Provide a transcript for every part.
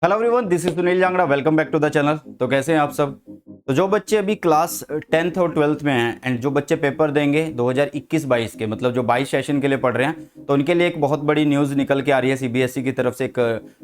Hello everyone, this is Sunil Jangra. Welcome back to the channel. तो कैसे हैं आप सब? तो जो बच्चे अभी क्लास 10th और 12th में हैं एंड जो बच्चे पेपर देंगे 2021-22 के, मतलब जो 22 सेशन के लिए पढ़ रहे हैं, तो उनके लिए एक बहुत बड़ी न्यूज़ निकल के आ रही है। सीबीएसई की तरफ से एक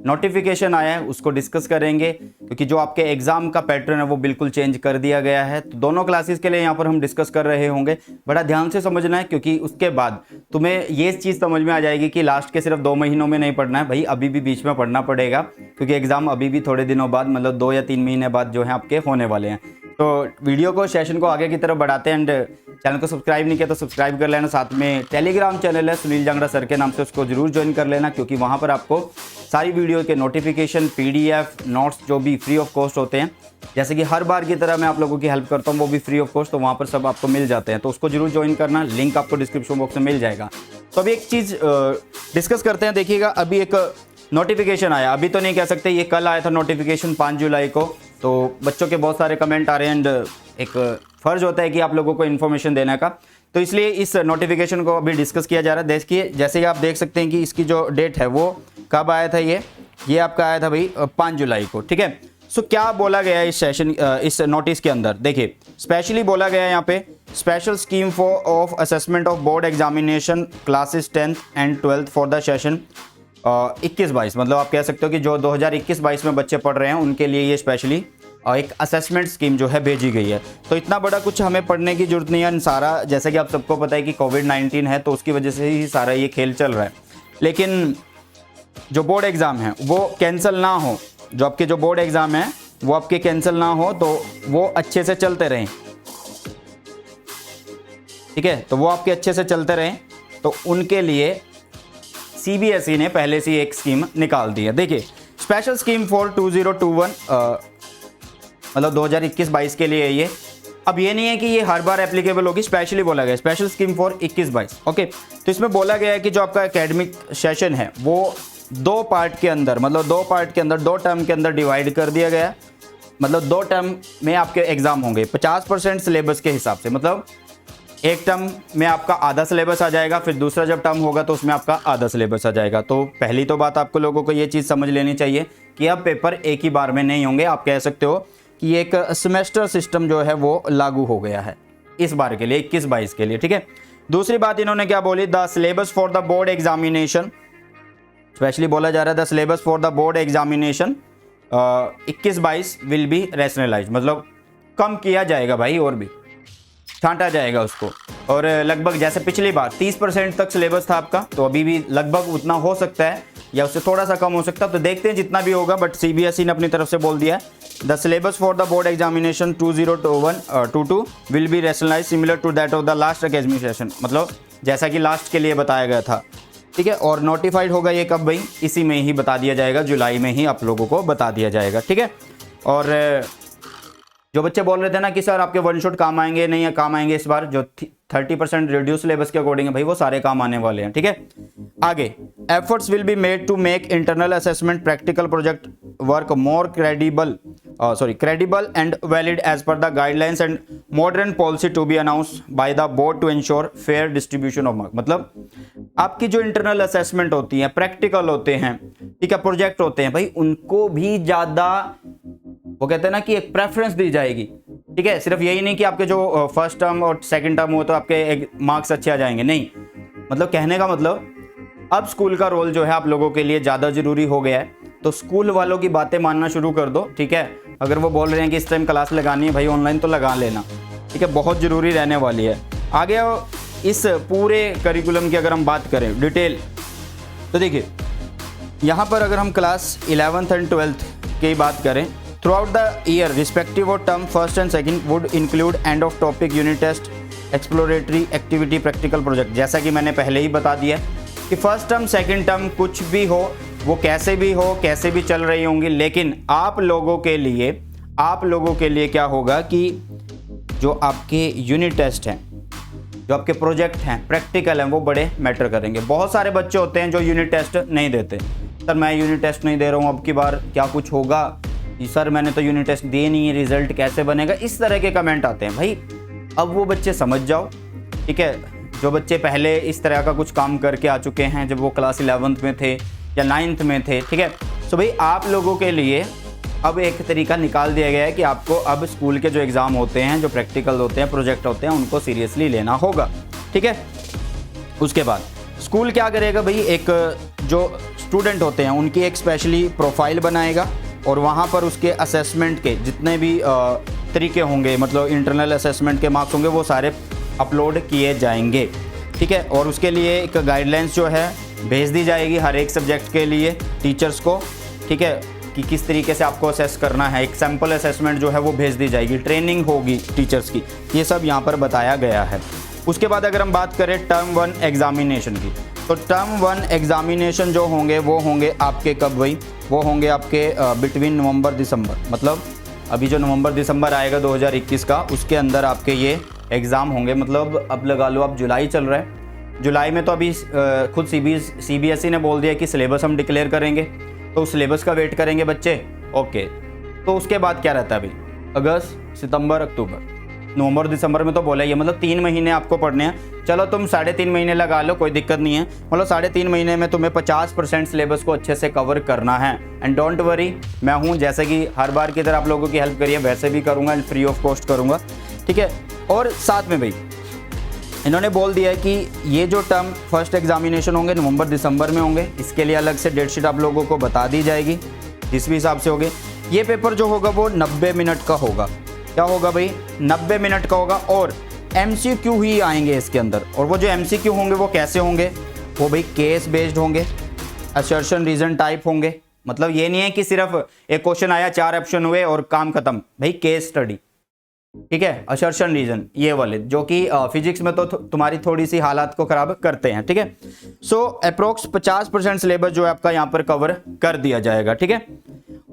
नोटिफिकेशन आया है, उसको डिस्कस करेंगे क्योंकि जो आपके एग्जाम का पैटर्न है वो बिल्कुल चेंज कर दिया गया है। तो दोनों क्लासेस के लिए यहाँ पर हम डिस्कस कर रहे होंगे। बड़ा ध्यान से समझना है क्योंकि उसके बाद तुम्हें ये चीज़ समझ में आ जाएगी कि लास्ट के सिर्फ 2 महीनों में नहीं पढ़ना है भाई, अभी भी बीच में पढ़ना पड़ेगा क्योंकि एग्जाम अभी भी थोड़े दिनों बाद, मतलब 2 या 3 महीने बाद जो है आपके होने वाले हैं। तो वीडियो को, सेशन को आगे की तरफ बढ़ाते हैं एंड चैनल को सब्सक्राइब नहीं किया तो सब्सक्राइब कर लेना। साथ में टेलीग्राम चैनल है सुनील जांगड़ा सर के नाम से, उसको जरूर ज्वाइन कर लेना क्योंकि वहाँ पर आपको सारी वीडियो के नोटिफिकेशन, पीडीएफ, नोट्स जो भी फ्री ऑफ कॉस्ट होते हैं, जैसे कि हर बार की तरह मैं आप लोगों की हेल्प करता हूँ, वो भी फ्री ऑफ कॉस्ट, तो वहाँ पर सब आपको मिल जाते हैं। तो उसको जरूर ज्वाइन करना, लिंक आपको डिस्क्रिप्शन बॉक्स में मिल जाएगा। तो अभी एक चीज़ डिस्कस करते हैं। देखिएगा, अभी एक नोटिफिकेशन आया, अभी तो नहीं कह सकते, ये कल आया था नोटिफिकेशन 5 जुलाई को। तो बच्चों के बहुत सारे कमेंट आ रहे हैं एंड एक फ़र्ज होता है कि आप लोगों को इन्फॉर्मेशन देने का, तो इसलिए इस नोटिफिकेशन को अभी डिस्कस किया जा रहा है। देखिए, जैसे कि आप देख सकते हैं कि इसकी जो डेट है वो कब आया था, ये आपका आया था भाई 5 जुलाई को, ठीक है। सो क्या बोला गया है इस सेशन, इस नोटिस के अंदर? देखिए, स्पेशली बोला गया है यहाँ पे, special scheme for of assessment of board examination classes 10th and 12th for the session 21-22, मतलब आप कह सकते हो कि जो 2021-22 में बच्चे पढ़ रहे हैं उनके लिए ये स्पेशली एक असेसमेंट स्कीम जो है भेजी गई है। तो इतना बड़ा कुछ हमें पढ़ने की जरूरत नहीं है। सारा, जैसे कि आप सबको पता है कि कोविड-19 है, तो उसकी वजह से ही सारा ये खेल चल रहा है। लेकिन जो बोर्ड एग्ज़ाम है वो कैंसिल ना हो, जो आपके जो बोर्ड एग्ज़ाम है वो आपके कैंसिल ना हो, तो वो अच्छे से चलते रहें, ठीक है। तो वो आपके अच्छे से चलते रहें, तो उनके लिए सीबीएसई ने पहले से एक स्कीम निकाल दी है। देखिए, स्पेशल स्कीम फॉर 2021, मतलब 2021-22 के लिए ये। अब ये नहीं है कि ये हर बार एप्लीकेबल होगी, स्पेशली बोला गया स्पेशल स्कीम फॉर 21-22, ओके। तो इसमें बोला गया है कि जो आपका एकेडमिक सेशन है वो 2 पार्ट के अंदर, मतलब 2 पार्ट के अंदर, 2 टर्म के अंदर डिवाइड कर दिया गया। मतलब 2 टर्म में आपके एग्जाम होंगे 50% सिलेबस के हिसाब से, मतलब एक टर्म में आपका आधा सिलेबस आ जाएगा, फिर दूसरा जब टर्म होगा तो उसमें आपका आधा सिलेबस आ जाएगा। तो पहली तो बात आपको लोगों को ये चीज़ समझ लेनी चाहिए कि अब पेपर एक ही बार में नहीं होंगे। आप कह सकते हो कि एक सेमेस्टर सिस्टम जो है वो लागू हो गया है इस बार के लिए, 21-22 के लिए, ठीक है। दूसरी बात इन्होंने क्या बोली, the syllabus for the board examination, specially बोला जा रहा है the syllabus for the board examination 21-22 will be rationalised, मतलब कम किया जाएगा भाई, और भी छांटा जाएगा उसको। और लगभग जैसे पिछली बार 30% तक सिलेबस था आपका, तो अभी भी लगभग उतना हो सकता है या उससे थोड़ा सा कम हो सकता है। तो देखते हैं जितना भी होगा, बट सीबीएसई ने अपनी तरफ से बोल दिया है the syllabus for the board examination 2021-22 will be rationalised similar to that of the last academic session, मतलब जैसा कि लास्ट के लिए बताया गया था, ठीक है। और नोटिफाइड होगा ये कब भाई? इसी में ही बता दिया जाएगा, जुलाई में ही आप लोगों को बता दिया जाएगा, ठीक है। और जो बच्चे बोल रहे थे ना कि सर आपके वन शॉट काम आएंगे, नहीं काम आएंगे, इस बार जो 30% रिड्यूस सिलेबस के अकॉर्डिंग है भाई, वो सारे काम आने वाले हैं, ठीक है। आगे, efforts will be made to make internal assessment practical project work more credible and valid as per the guidelines and modern policy to be announce by the board to ensure fair distribution of mark. मतलब आपकी जो internal assessment होती है, practical होते हैं, ठीक है, project होते हैं भाई, उनको भी ज़्यादा, वो कहते हैं ना कि एक प्रेफरेंस दी जाएगी, ठीक है। सिर्फ यही नहीं कि आपके जो फर्स्ट टर्म और सेकंड टर्म हो तो आपके मार्क्स अच्छे आ जाएंगे, नहीं। मतलब कहने का मतलब, अब स्कूल का रोल जो है आप लोगों के लिए ज़्यादा ज़रूरी हो गया है। तो स्कूल वालों की बातें मानना शुरू कर दो, ठीक है। अगर वो बोल रहे हैं कि इस टाइम क्लास लगानी है भाई ऑनलाइन, तो लगा लेना, ठीक है, बहुत ज़रूरी रहने वाली है। आगे इस पूरे करिकुलम की अगर हम बात करें डिटेल, तो देखिए यहाँ पर अगर हम क्लास 11th एंड 12th की बात करें, throughout the year respective of term first and second would include end of topic unit test, exploratory activity, practical project। जैसा कि मैंने पहले ही बता दिया कि फर्स्ट टर्म सेकंड टर्म कुछ भी हो, वो कैसे भी हो, कैसे भी चल रही होंगी, लेकिन आप लोगों के लिए क्या होगा कि जो आपके यूनिट टेस्ट हैं, जो आपके प्रोजेक्ट हैं, प्रैक्टिकल हैं, वो बड़े मैटर करेंगे। बहुत सारे बच्चे होते हैं जो यूनिट टेस्ट नहीं देते। सर मैं यूनिट टेस्ट नहीं दे रहा हूँ, अब की बार क्या कुछ होगा, सर मैंने तो यूनिट टेस्ट दिए नहीं है, रिजल्ट कैसे बनेगा, इस तरह के कमेंट आते हैं भाई। अब वो बच्चे समझ जाओ, ठीक है, जो बच्चे पहले इस तरह का कुछ काम करके आ चुके हैं, जब वो क्लास 11th में थे या 9th में थे, ठीक है, सो भाई आप लोगों के लिए अब एक तरीका निकाल दिया गया है कि आपको अब स्कूल के जो एग्ज़ाम होते हैं, जो प्रैक्टिकल होते हैं, प्रोजेक्ट होते हैं, उनको सीरियसली लेना होगा। ठीक है, उसके बाद स्कूल क्या करेगा भाई, एक जो स्टूडेंट होते हैं उनकी एक स्पेशली प्रोफाइल बनाएगा और वहाँ पर उसके असेसमेंट के जितने भी तरीके होंगे, मतलब इंटरनल असेसमेंट के मार्क्स होंगे, वो सारे अपलोड किए जाएंगे। ठीक है, और उसके लिए एक गाइडलाइंस जो है भेज दी जाएगी हर एक सब्जेक्ट के लिए टीचर्स को। ठीक है, कि किस तरीके से आपको असेस करना है, एक सैम्पल असेसमेंट जो है वो भेज दी जाएगी, ट्रेनिंग होगी टीचर्स की, ये सब यहाँ पर बताया गया है। उसके बाद अगर हम बात करें टर्म 1 एग्जामिनेशन की, तो टर्म 1 एग्जामिनेशन जो होंगे वो होंगे आपके कब भाई, वो होंगे आपके बिटवीन नवंबर दिसंबर, मतलब अभी जो नवंबर दिसंबर आएगा 2021 का, उसके अंदर आपके ये एग्ज़ाम होंगे। मतलब अब लगा लो अब जुलाई चल रहा है, जुलाई में तो अभी खुद CBSE ने बोल दिया कि सिलेबस हम डिक्लेयर करेंगे, तो उस सिलेबस का वेट करेंगे बच्चे। ओके, तो उसके बाद क्या रहता है अभी, अगस्त, सितंबर, अक्टूबर, नवंबर, दिसंबर में तो बोला ही है, मतलब 3 महीने आपको पढ़ने हैं। चलो तुम 3.5 महीने लगा लो, कोई दिक्कत नहीं है, मतलब 3.5 महीने में तुम्हें 50% सिलेबस को अच्छे से कवर करना है। एंड डोंट वरी, मैं हूँ, जैसे कि हर बार की तरह आप लोगों की हेल्प करिए, वैसे भी करूँगा एंड फ्री ऑफ कॉस्ट करूँगा। ठीक है, और साथ में भाई इन्होंने बोल दिया है कि ये जो टर्म फर्स्ट एग्जामिनेशन होंगे नवंबर दिसंबर में होंगे, इसके लिए अलग से डेट शीट आप लोगों को बता दी जाएगी जिस भी हिसाब से होगे। ये पेपर जो होगा वो 90 मिनट का होगा। क्या होगा भाई, 90 मिनट का होगा, और MCQ ही आएंगे इसके अंदर। और वो जो MCQ होंगे वो कैसे होंगे, वो भाई केस बेस्ड होंगे, असर्शन रीजन टाइप होंगे। मतलब ये नहीं है कि सिर्फ एक क्वेश्चन आया, 4 ऑप्शन हुए और काम खत्म, भाई केस स्टडी। ठीक है, असर्शन रीजन ये वाले जो कि फिजिक्स में तो तुम्हारी थोड़ी सी हालात को खराब करते हैं। ठीक है, सो अप्रोक्स 50% सिलेबस जो है आपका यहाँ पर कवर कर दिया जाएगा। ठीक है,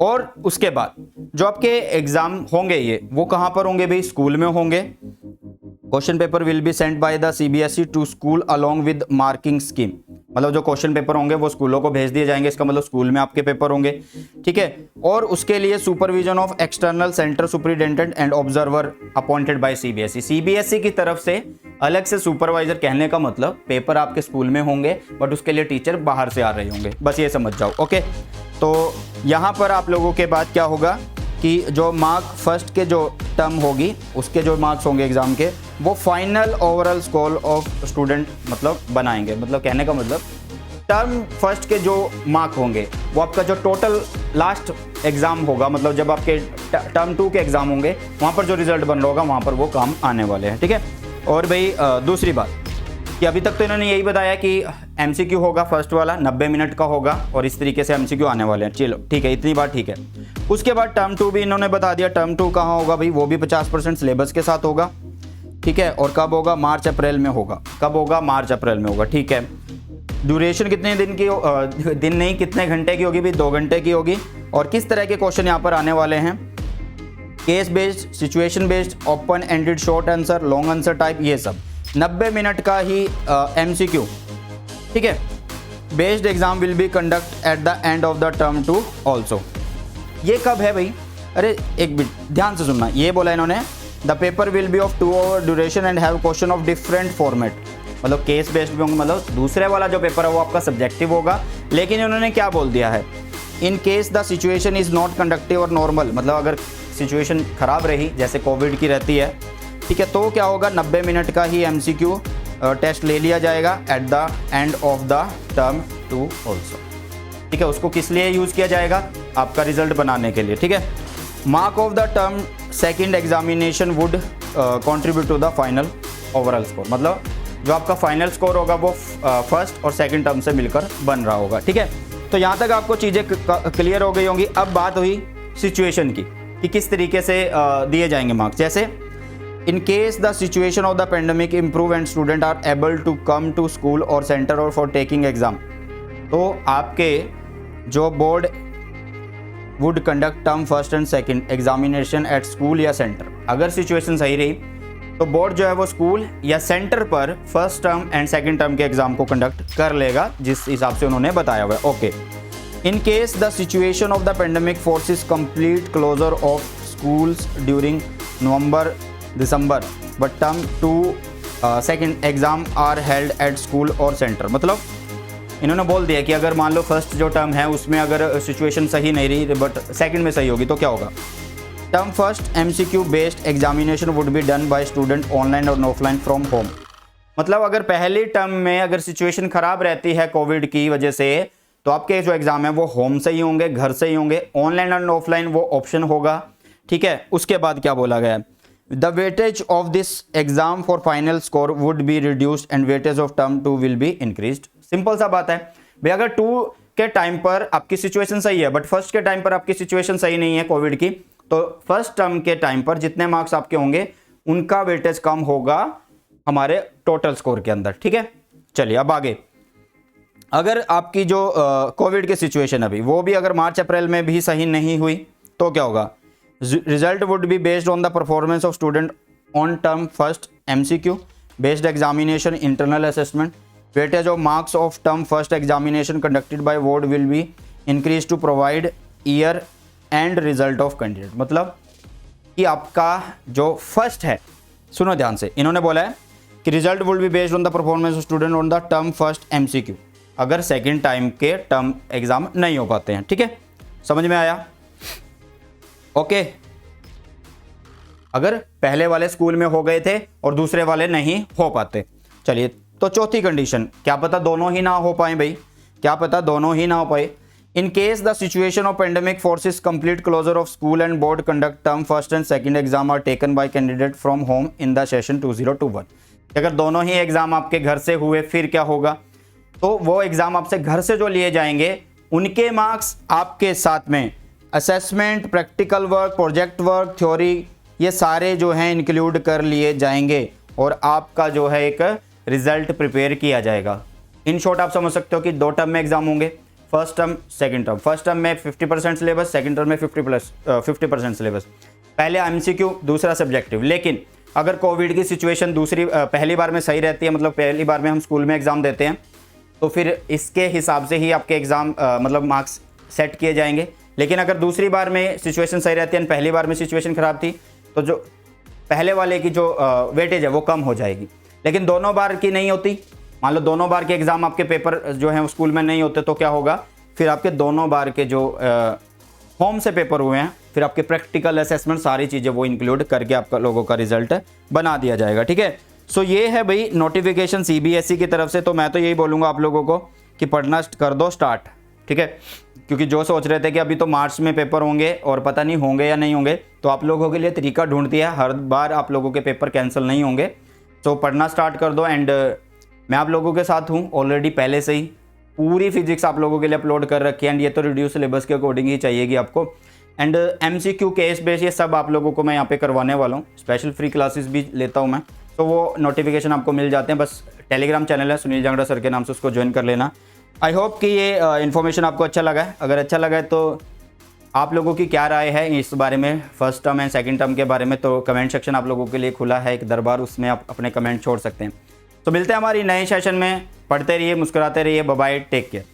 और उसके बाद जो आपके एग्जाम होंगे ये वो कहाँ पर होंगे भाई, स्कूल में होंगे। Question paper will be sent by the CBSE to school along with marking scheme, मतलब जो क्वेश्चन पेपर होंगे वो स्कूलों को भेज दिए जाएंगे, इसका मतलब स्कूल में आपके पेपर होंगे। ठीक है, और उसके लिए supervision of external centre superintendent and observer appointed by CBSE की तरफ से अलग से सुपरवाइजर, कहने का मतलब पेपर आपके स्कूल में होंगे बट उसके लिए टीचर बाहर से आ रहे होंगे, बस ये समझ जाओ। ओके, तो यहाँ पर आप लोगों के बाद क्या होगा कि जो मार्क फर्स्ट के जो टर्म होगी उसके जो मार्क्स होंगे एग्जाम के, वो final overall score of student मतलब बनाएंगे। मतलब कहने का मतलब टर्म फर्स्ट के जो मार्क होंगे वो आपका जो टोटल लास्ट एग्जाम होगा, मतलब जब आपके टर्म 2 के एग्जाम होंगे वहाँ पर जो रिजल्ट बन रहा होगा वहाँ पर वो काम आने वाले हैं। ठीक है, और भाई दूसरी बात कि अभी तक तो इन्होंने यही बताया कि MCQ होगा फर्स्ट वाला 90 मिनट का होगा और इस तरीके से MCQ आने वाले हैं। चलो ठीक है, इतनी बात ठीक है। उसके बाद टर्म 2 भी इन्होंने बता दिया, टर्म 2 कहाँ होगा भाई, वो भी 50% सिलेबस के साथ होगा। ठीक है, और कब होगा, मार्च अप्रैल में होगा। कब होगा, मार्च अप्रैल में होगा। ठीक है, ड्यूरेशन कितने दिन की, दिन नहीं कितने घंटे की होगी भाई, 2 घंटे की होगी। और किस तरह के क्वेश्चन यहाँ पर आने वाले हैं, case based, situation based, open ended, short answer, long answer type, ये सब 90 मिनट का ही MCQ। ठीक है, based exam will be conduct at the end of the term 2 also. ये कब है भाई, अरे एक मिनट ध्यान से सुनना, ये बोला इन्होंने the paper will be of 2 hour duration and have question of different format, मतलब केस बेस्ड भी होंगे, मतलब दूसरे वाला जो पेपर है वो आपका सब्जेक्टिव होगा। लेकिन इन्होंने क्या बोल दिया है, इन case the situation is not conductive और नॉर्मल, मतलब अगर सिचुएशन खराब रही जैसे कोविड की रहती है, ठीक है, तो क्या होगा 90 मिनट का ही MCQ टेस्ट ले लिया जाएगा at the end of the term 2 also. ठीक है, उसको किस लिए यूज़ किया जाएगा, आपका रिजल्ट बनाने के लिए। ठीक है, mark of the term second examination would contribute to the final overall score, मतलब जो आपका फाइनल स्कोर होगा वो फर्स्ट और सेकंड टर्म से मिलकर बन रहा होगा। ठीक है, तो यहाँ तक आपको चीज़ें क्लियर हो गई होंगी। अब बात हुई सिचुएशन की कि किस तरीके से दिए जाएंगे मार्क्स। जैसे in case the situation of the pandemic improve and student are able to come to school और सेंटर और फॉर टेकिंग एग्जाम, तो आपके जो board would conduct term first and second examination at school या centre. अगर situation सही रही तो बोर्ड जो है वो स्कूल या सेंटर पर first term and second term के एग्जाम को कंडक्ट कर लेगा जिस हिसाब से उन्होंने बताया हुआ है। Okay, in case the situation of the pandemic forces complete closure of schools during November December but term 2 second exam are held at school और सेंटर, मतलब इन्होंने बोल दिया कि अगर मान लो फर्स्ट जो टर्म है उसमें अगर सिचुएशन सही नहीं रही बट सेकंड में सही होगी तो क्या होगा। Term first MCQ based examination would be done by student online और ऑफलाइन फ्रॉम होम। मतलब अगर पहली टर्म में अगर सिचुएशन खराब रहती है कोविड की वजह से तो आपके जो एग्जाम है वो होम से ही होंगे, घर से ही होंगे, ऑनलाइन और ऑफलाइन वो ऑप्शन होगा। ठीक है, उसके बाद क्या बोला गया है, the weightage of this exam for final score would be reduced and weightage of term 2 will be increased. Simple सा बात है भाई, अगर 2 के टाइम पर आपकी सिचुएशन सही है बट फर्स्ट के टाइम पर आपकी सिचुएशन सही नहीं है कोविड की, तो फर्स्ट टर्म के टाइम पर जितने मार्क्स आपके होंगे उनका वेटेज कम होगा हमारे टोटल स्कोर के अंदर। ठीक है, चलिए अब आगे। अगर आपकी जो कोविड की सिचुएशन अभी वो भी अगर मार्च अप्रैल में भी सही नहीं हुई तो क्या होगा, result would be based on the performance of student on term first MCQ based examination internal assessment, weightage of marks of term first examination conducted by board will be increase to provide year end result of candidate. मतलब कि आपका जो first है, सुनो ध्यान से, इन्होंने बोला है कि result will be based on the performance of student on the term first MCQ, अगर सेकंड टाइम के टर्म एग्जाम नहीं हो पाते हैं। ठीक है, समझ में आया? ओके, अगर पहले वाले स्कूल में हो गए थे और दूसरे वाले नहीं हो पाते। चलिए, तो चौथी कंडीशन, क्या पता दोनों ही ना हो पाए भाई, क्या पता दोनों ही ना हो पाए। In case the situation of pandemic forces complete closure of school and board conduct term first and second exam are taken by candidate from home in the session 2021। अगर दोनों ही एग्जाम आपके घर से हुए फिर क्या होगा, तो वो एग्जाम आपसे घर से जो लिए जाएंगे उनके मार्क्स आपके साथ में assessment, practical work, project work, theory, ये सारे जो हैं इंक्लूड कर लिए जाएंगे और आपका जो है एक रिजल्ट प्रिपेयर किया जाएगा। इन शॉर्ट आप समझ सकते हो कि 2 टर्म में एग्जाम होंगे, first term second term. First term में 50% सिलेबस, सेकंड टर्म में 50% सिलेबस, पहले एमसीक्यू दूसरा सब्जेक्टिव। लेकिन अगर कोविड की सिचुएशन पहली बार में सही रहती है, मतलब पहली बार में हम स्कूल में एग्जाम देते हैं तो फिर इसके हिसाब से ही आपके एग्जाम मतलब मार्क्स सेट किए जाएंगे। लेकिन अगर दूसरी बार में सिचुएशन सही रहती है, पहली बार में सिचुएशन खराब थी, तो जो पहले वाले की जो वेटेज है वो कम हो जाएगी। लेकिन दोनों बार की नहीं होती, मान लो दोनों बार के एग्जाम आपके पेपर जो है स्कूल में नहीं होते, तो क्या होगा, फिर आपके दोनों बार के जो होम से पेपर हुए हैं फिर आपके प्रैक्टिकल असेसमेंट सारी चीज़ें वो इंक्लूड करके आपका लोगों का रिजल्ट बना दिया जाएगा। ठीक है, सो ये है भाई नोटिफिकेशन सीबीएसई की तरफ से। तो मैं तो यही बोलूँगा आप लोगों को कि पढ़ना कर दो स्टार्ट। ठीक है, क्योंकि जो सोच रहे थे कि अभी तो मार्च में पेपर होंगे और पता नहीं होंगे या नहीं होंगे, तो आप लोगों के लिए तरीका ढूंढ दिया है, हर बार आप लोगों के पेपर कैंसिल नहीं होंगे। तो पढ़ना स्टार्ट कर दो। एंड मैं आप लोगों के साथ हूँ ऑलरेडी, पहले से ही पूरी फिजिक्स आप लोगों के लिए अपलोड कर रखी है। एंड ये तो रिड्यूस सिलेबस के अकॉर्डिंग ही चाहिएगी आपको। एंड एमसीक्यू, केस बेस, ये सब आप लोगों को मैं यहाँ पे करवाने वाला हूँ। स्पेशल फ्री क्लासेस भी लेता हूँ मैं, तो वो नोटिफिकेशन आपको मिल जाते हैं। बस टेलीग्राम चैनल है सुनील जांगड़ा सर के नाम से, उसको ज्वाइन कर लेना। आई होप कि ये इन्फॉर्मेशन आपको अच्छा लगा है। अगर अच्छा लगा है तो आप लोगों की क्या राय है इस बारे में, first term and second term के बारे में, तो कमेंट सेक्शन आप लोगों के लिए खुला है, एक दरबार, उसमें आप अपने कमेंट छोड़ सकते हैं। तो मिलते हैं हमारी नए सेशन में। पढ़ते रहिए, मुस्कुराते रहिए। Bye bye, take care.